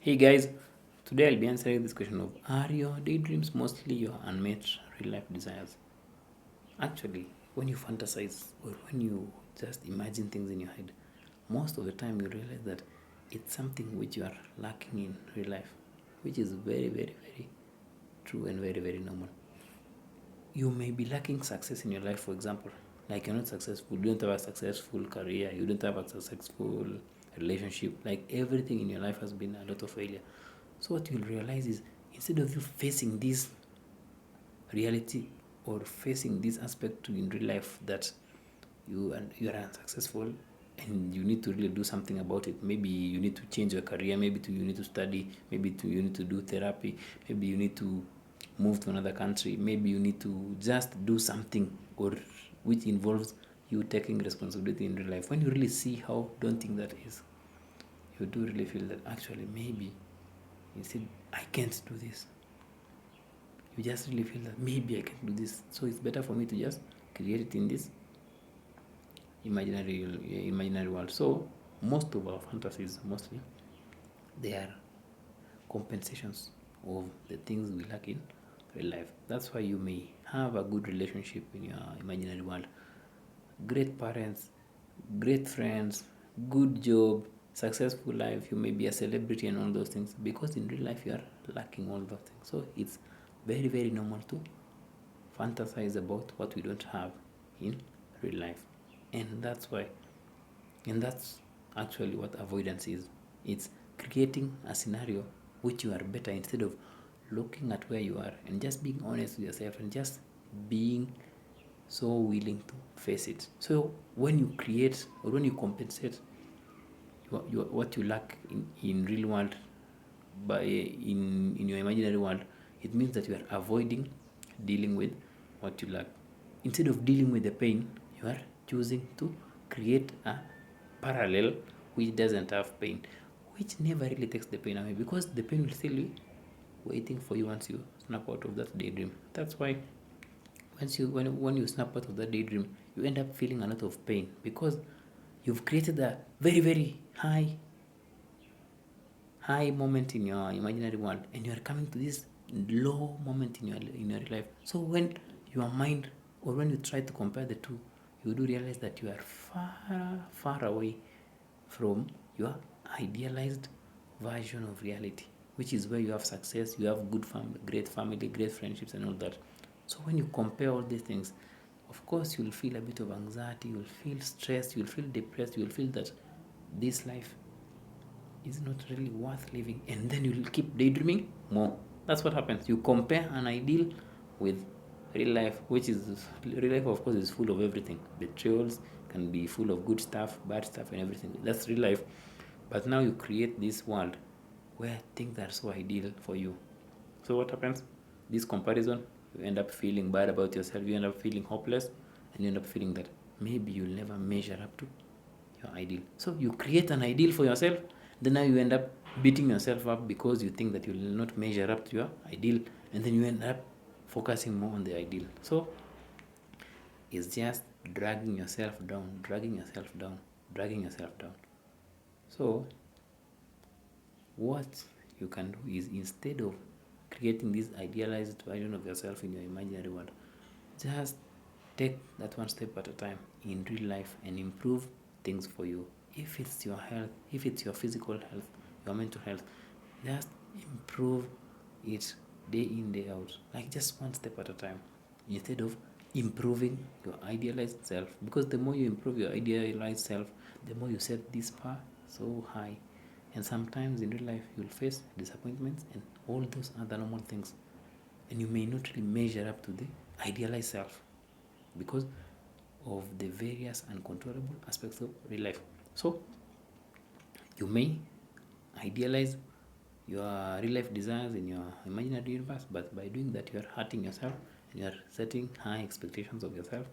Hey guys, today I'll be answering this question of are your daydreams mostly your unmet real life desires? Actually, when you fantasize or when you just imagine things in your head, most of the time you realize that it's something which you are lacking in real life, which is very, very, very true and very, very normal. You may be lacking success in your life, for example, like you're not successful, you don't have a successful career, you don't have a successful relationship, like everything in your life has been a lot of failure. So what you'll realize is instead of you facing this reality or facing this aspect in real life that you are unsuccessful and you need to really do something about it. Maybe you need to change your career, you need to study, you need to do therapy, maybe you need to move to another country, maybe you need to just do something or which involves you taking responsibility in real life. When you really see how daunting that is, you do really feel that actually maybe instead I can't do this. You just really feel that maybe I can do this, so it's better for me to just create it in this imaginary world. So most of our fantasies, mostly, they are compensations of the things we lack in real life. That's why you may have a good relationship in your imaginary world, great parents, great friends, good job, successful life. You may be a celebrity and all those things, because in real life you are lacking all those things. So it's very, very normal to fantasize about what we don't have in real life. And that's actually what avoidance is. It's creating a scenario which you are better, instead of looking at where you are and just being honest with yourself and just being so willing to face it. So when you create or when you compensate what you lack in real world in your imaginary world, it means that you are avoiding dealing with what you lack. Instead of dealing with the pain, you are choosing to create a parallel which doesn't have pain, which never really takes the pain away, because the pain will still be waiting for you once you snap out of that daydream. That's why when you snap out of that daydream, you end up feeling a lot of pain, because you've created a very, very high moment in your imaginary world, and you are coming to this low moment in your life. So when your mind, or when you try to compare the two, you do realize that you are far away from your idealized version of reality, which is where you have success, you have good family, great friendships, and all that. So when you compare all these things, of course you'll feel a bit of anxiety, you'll feel stressed, you'll feel depressed, you'll feel that this life is not really worth living, and then you'll keep daydreaming more. That's what happens. You compare an ideal with real life, which is real life, of course, is full of everything. Betrayals can be full of good stuff, bad stuff, and everything. That's real life. But now you create this world where things are so ideal for you. So what happens? This comparison, you end up feeling bad about yourself, you end up feeling hopeless, and you end up feeling that maybe you'll never measure up to your ideal. So you create an ideal for yourself, then now you end up beating yourself up because you think that you will not measure up to your ideal, and then you end up focusing more on the ideal. So it's just dragging yourself down, dragging yourself down, dragging yourself down. So what you can do is, instead of creating this idealized version of yourself in your imaginary world, just take that one step at a time in real life and improve things for you. If it's your health, if it's your physical health, your mental health, just improve it day in, day out, like just one step at a time, instead of improving your idealized self. Because the more you improve your idealized self, the more you set this bar so high. And sometimes in real life, you'll face disappointments and all those other normal things. And you may not really measure up to the idealized self because of the various uncontrollable aspects of real life. So you may idealize your real life desires in your imaginary universe, but by doing that, you are hurting yourself and you are setting high expectations of yourself,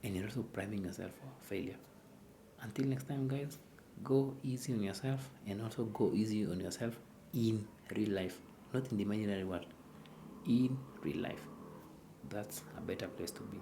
and you're also priming yourself for failure. Until next time, guys, go easy on yourself, and also go easy on yourself in real life, not in the imaginary world, in real life. That's a better place to be.